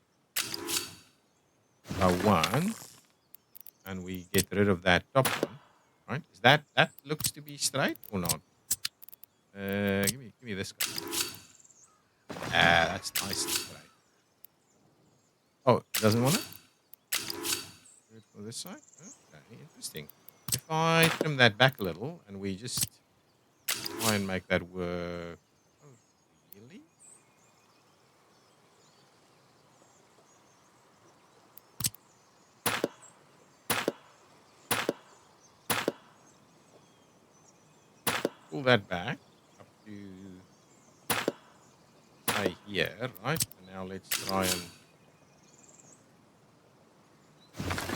by 1, and we get rid of that top one, right? Is that looks to be straight or not? Give me this guy. That's nice and straight. Oh, it doesn't want it? Do it for this side? Okay, interesting. If I trim that back a little and we just try and make that work. Oh, really? Pull that back up to, say, here, right? And now let's try and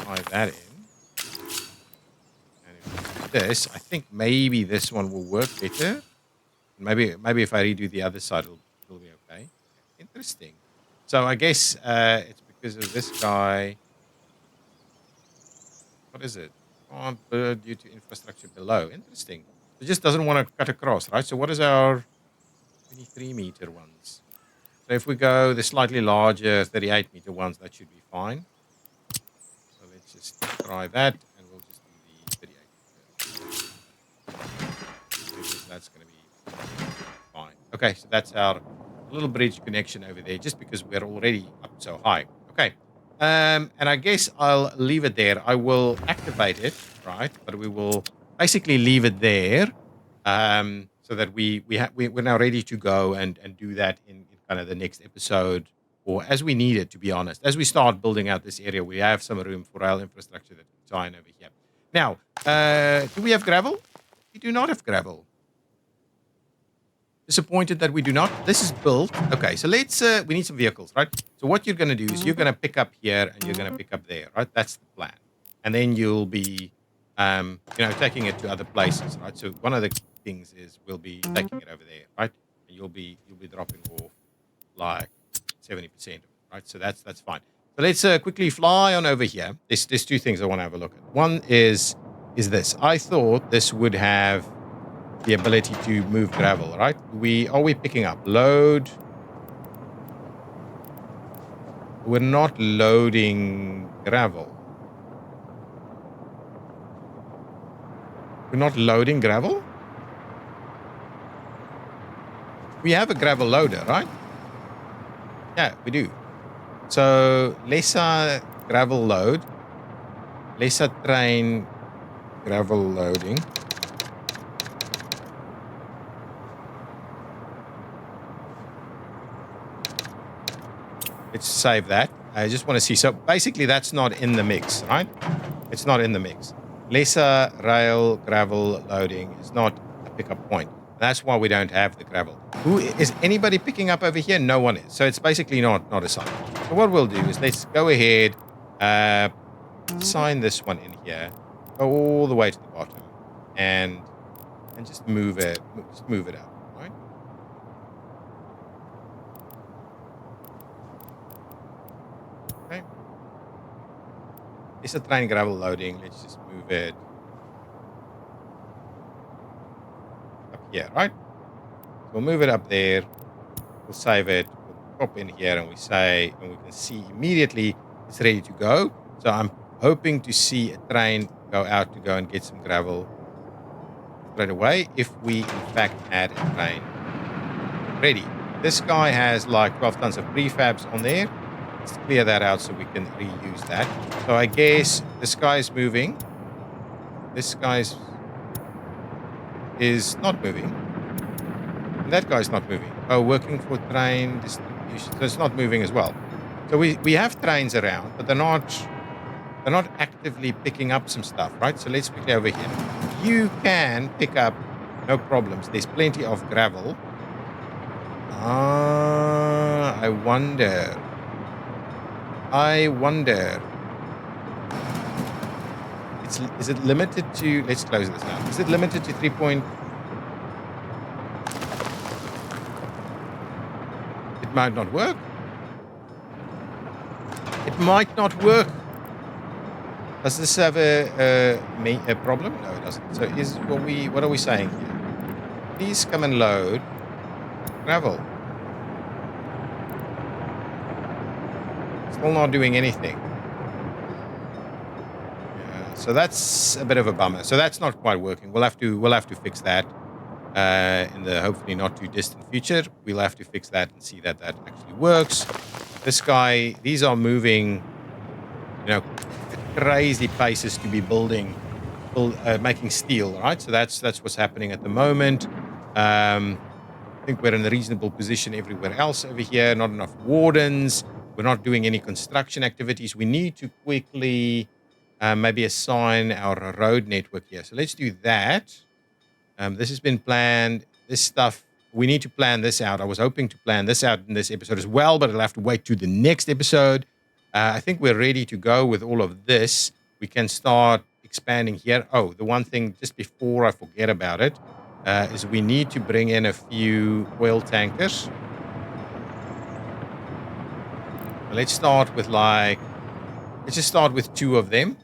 tie that in. And if we do this, I think maybe this one will work better. Maybe if I redo the other side, it'll be okay. Interesting. So I guess it's because of this guy. What is it? Can't build due to infrastructure below. Interesting. It just doesn't want to cut across, right? So what is our 23-meter ones? So if we go the slightly larger 38-meter ones, that should be fine. So let's just try that, and we'll just do the 38-meter. That's going to be fine. Okay, so that's our little bridge connection over there, just because we're already up so high. Okay. And I guess I'll leave it there. I will activate it, right? But we will basically leave it there so that we're now ready to go and do that in kind of the next episode, or as we need it, to be honest. As we start building out this area, we have some room for rail infrastructure that we tie in over here. Now, do we have gravel? We do not have gravel. Disappointed that we do not. This is built. Okay, so let's, we need some vehicles, right? So what you're going to do is you're going to pick up here and you're going to pick up there, right? That's the plan. And then you'll be, taking it to other places, right? So one of the things is we'll be taking it over there, right? And you'll be dropping off like 70% of it, right? So that's fine. So let's quickly fly on over here. There's two things I want to have a look at. One is this. I thought this would have the ability to move gravel, right? Are we picking up load? We're not loading gravel. We're not loading gravel? We have a gravel loader, right? Yeah, we do. So lesser gravel load, lesser train gravel loading. Let's save that. I just want to see. So basically that's not in the mix, right? It's not in the mix. Lesser rail gravel loading is not a pickup point. That's why we don't have the gravel. Is anybody picking up over here? No one is. So it's basically not a sign. So what we'll do is let's go ahead, sign this one in here, go all the way to the bottom, and just move it up, right? Okay. It's a train gravel loading. Let's just move it up here, right? So we'll move it up there. We'll save it. We'll pop in here, and we can see immediately it's ready to go. So I'm hoping to see a train go out to go and get some gravel. straight away if we, in fact, had a train ready. This guy has like 12 tons of prefabs on there. Let's clear that out so we can reuse that. So I guess this guy is moving. This guy is not moving. And that guy's not moving. Oh, working for train distribution. So it's not moving as well. So we have trains around, but they're not actively picking up some stuff, right? So let's quickly over here. You can pick up, no problems. There's plenty of gravel. I wonder. Is it limited to? Let's close this out. Is it limited to 3 point? It might not work. It might not work. Does this have a problem? No, it doesn't. So what are we saying here? Please come and load gravel. Still not doing anything. Yeah, so that's a bit of a bummer. So that's not quite working. We'll have to fix that in the hopefully not too distant future. We'll have to fix that and see that actually works. This guy, these are moving, crazy paces to be making steel, right? So that's what's happening at the moment. I think we're in a reasonable position everywhere else over here. Not enough wardens. We're not doing any construction activities. We need to quickly maybe assign our road network here. So let's do that. This has been planned. This stuff, we need to plan this out. I was hoping to plan this out in this episode as well, but I'll have to wait to the next episode. I think we're ready to go with all of this. We can start expanding here. Oh, the one thing just before I forget about it is we need to bring in a few oil tankers. Let's start with let's just start with two of them.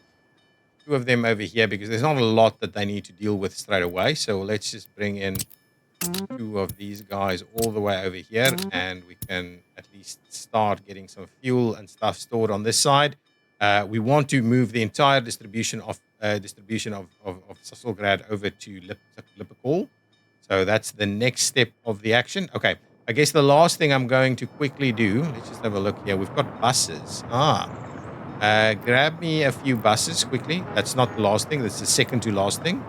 Two of them over here because there's not a lot that they need to deal with straight away. So let's just bring in two of these guys all the way over here, and we can at least start getting some fuel and stuff stored on this side. We want to move the entire distribution of Sasselgrad over to Lippekol. So that's the next step of the action. Okay, I guess the last thing I'm going to quickly do, let's just have a look here. We've got buses. Grab me a few buses quickly. That's not the last thing. That's the second to last thing.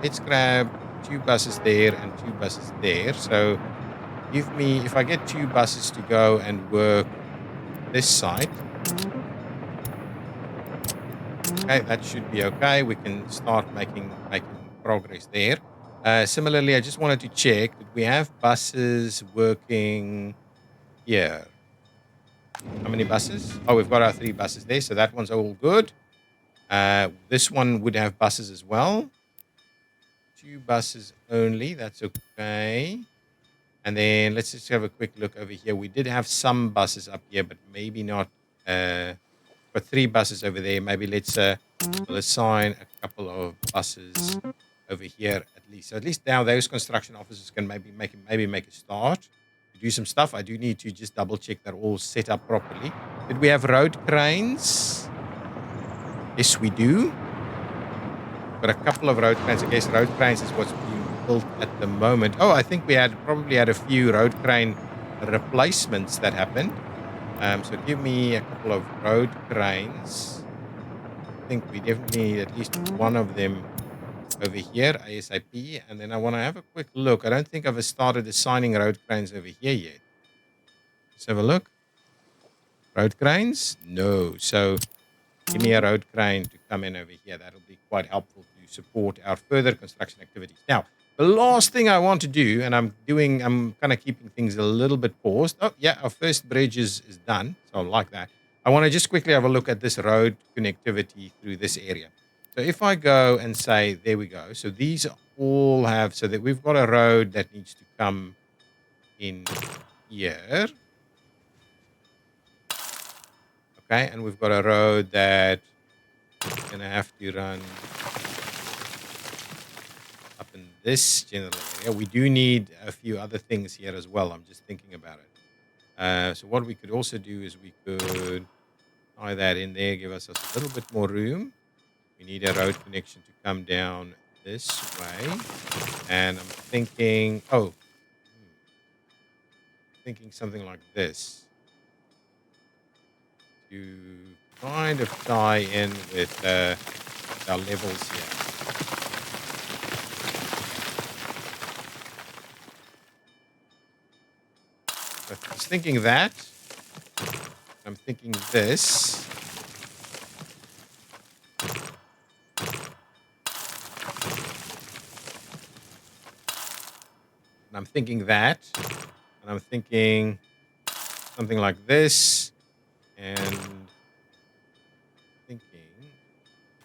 Let's grab 2 buses there and 2 buses there. So if I get 2 buses to go and work this side. Okay, that should be okay. We can start making progress there. Similarly, I just wanted to check that we have buses working here. How many buses? Oh, we've got our 3 buses there, so that one's all good. This one would have buses as well. 2 buses only, that's okay. And then let's just have a quick look over here. We did have some buses up here, but maybe not. Got 3 buses over there. Maybe we'll assign a couple of buses over here at least. So at least now those construction officers can maybe make a start to do some stuff. I do need to just double check they're all set up properly. Did we have road cranes? Yes, we do. Got a couple of road cranes. I guess road cranes is what's being built at the moment. Oh, I think we probably had a few road crane replacements that happened. So give me a couple of road cranes. I think we definitely need at least one of them over here, ASAP. And then I want to have a quick look. I don't think I've started assigning road cranes over here yet. Let's have a look. Road cranes? No. So give me a road crane to come in over here. That'll be quite helpful to support our further construction activities. Now, the last thing I want to do, and I'm kind of keeping things a little bit paused. Oh, yeah, our first bridge is done. So I like that. I want to just quickly have a look at this road connectivity through this area. So if I go and say, there we go. So these all have, so that we've got a road that needs to come in here. Okay, and we've got a road that is going to have to run up in this general area. We do need a few other things here as well. I'm just thinking about it. So what we could also do is we could tie that in there, give us a little bit more room. We need a road connection to come down this way. And I'm thinking, thinking something like this to kind of tie in with our levels here. So I was thinking that. I'm thinking this. And I'm thinking that. And I'm thinking something like this. And thinking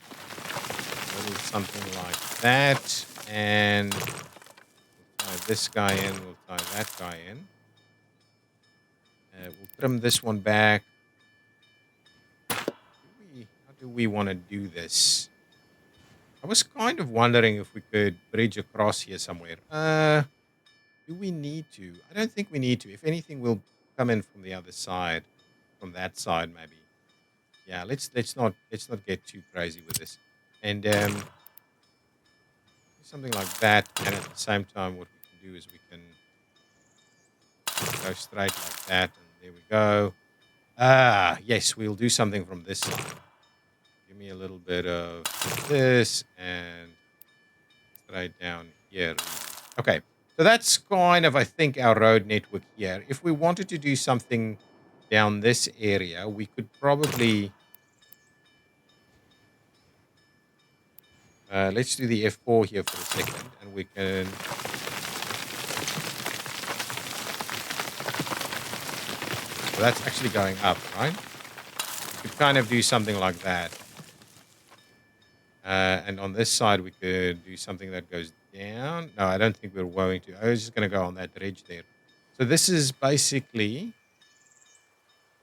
a little something like that. And we'll tie this guy in. We'll tie that guy in. We'll trim this one back. How do we want to do this? I was kind of wondering if we could bridge across here somewhere. Do we need to? I don't think we need to. If anything, we'll come in from the other side, from that side maybe. Yeah, let's not get too crazy with this. And do something like that. And at the same time, what we can do is we can go straight like that. And there we go. Ah, yes, we'll do something from this side. Give me a little bit of this and straight down here. Okay, so that's kind of, I think, our road network here. If we wanted to do something down this area, we could probably... let's do the F4 here for a second, and we can... So that's actually going up, right? We could kind of do something like that. And on this side, we could do something that goes down. No, I don't think we're going to. I was just going to go on that ridge there. So this is basically,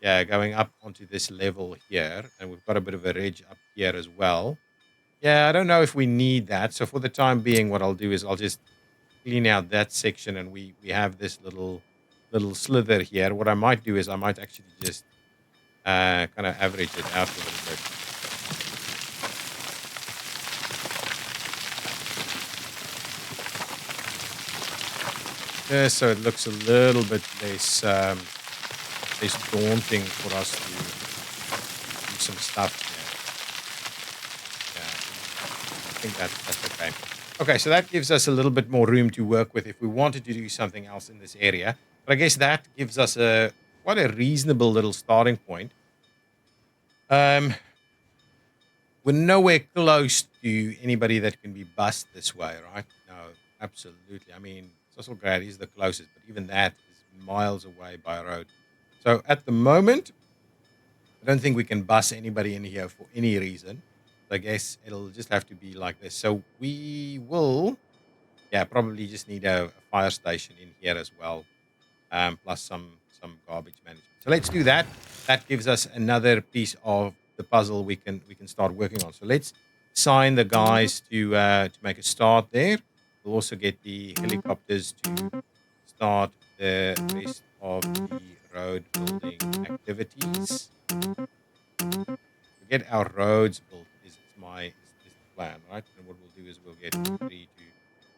yeah, going up onto this level here. And we've got a bit of a ridge up here as well. Yeah, I don't know if we need that. So for the time being, what I'll do is I'll just clean out that section. And we have this little slither here. What I might do is I might actually just kind of average it out a little bit. Yeah, so it looks a little bit less daunting for us to do some stuff here. Yeah, I think that's okay. Okay, so that gives us a little bit more room to work with if we wanted to do something else in this area. But I guess that gives us quite a reasonable little starting point. We're nowhere close to anybody that can be bussed this way, right? No, absolutely. I mean, Sosselgrad is the closest, but even that is miles away by road. So at the moment, I don't think we can bus anybody in here for any reason. I guess it'll just have to be like this. So we will, yeah, probably just need a fire station in here as well, plus some garbage management. So let's do that. That gives us another piece of the puzzle we can start working on. So let's assign the guys to make a start there. We'll also get the helicopters to start the rest of the road building activities. We get our roads built is the plan, right? And what we'll do is we'll get 3 to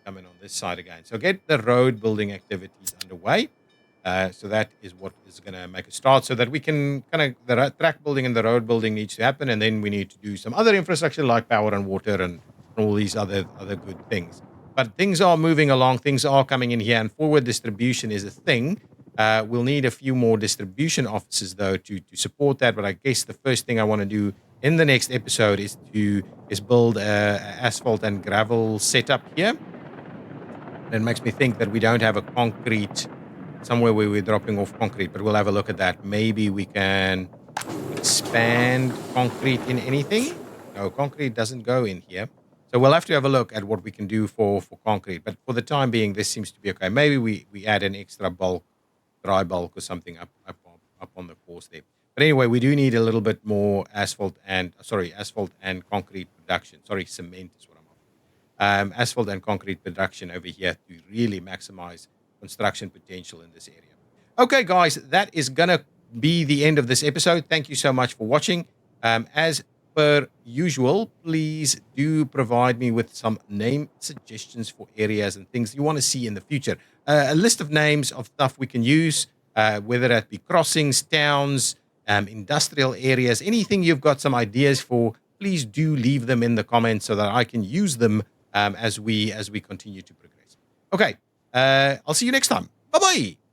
come in on this side again. So get the road building activities underway. So that is what is going to make a start so that we can the track building and the road building needs to happen. And then we need to do some other infrastructure like power and water and all these other good things. But things are moving along. Things are coming in here and forward distribution is a thing. We'll need a few more distribution offices though to support that. But I guess the first thing I want to do in the next episode is build a asphalt and gravel setup here. And it makes me think that we don't have a concrete somewhere where we're dropping off concrete, but we'll have a look at that. Maybe we can expand concrete in anything. No, concrete doesn't go in here. So we'll have to have a look at what we can do for concrete. But for the time being, this seems to be okay. Maybe we add an extra bulk, dry bulk or something up on the course there. But anyway, we do need a little bit more asphalt and concrete production. Sorry, cement is what I'm on. Asphalt and concrete production over here to really maximize construction potential in this area. Okay, guys, that is going to be the end of this episode. Thank you so much for watching. As per usual, please do provide me with some name suggestions for areas and things you want to see in the future. A list of names of stuff we can use, whether that be crossings, towns, industrial areas, anything you've got some ideas for, please do leave them in the comments so that I can use them as we continue to progress. Okay, I'll see you next time. Bye-bye.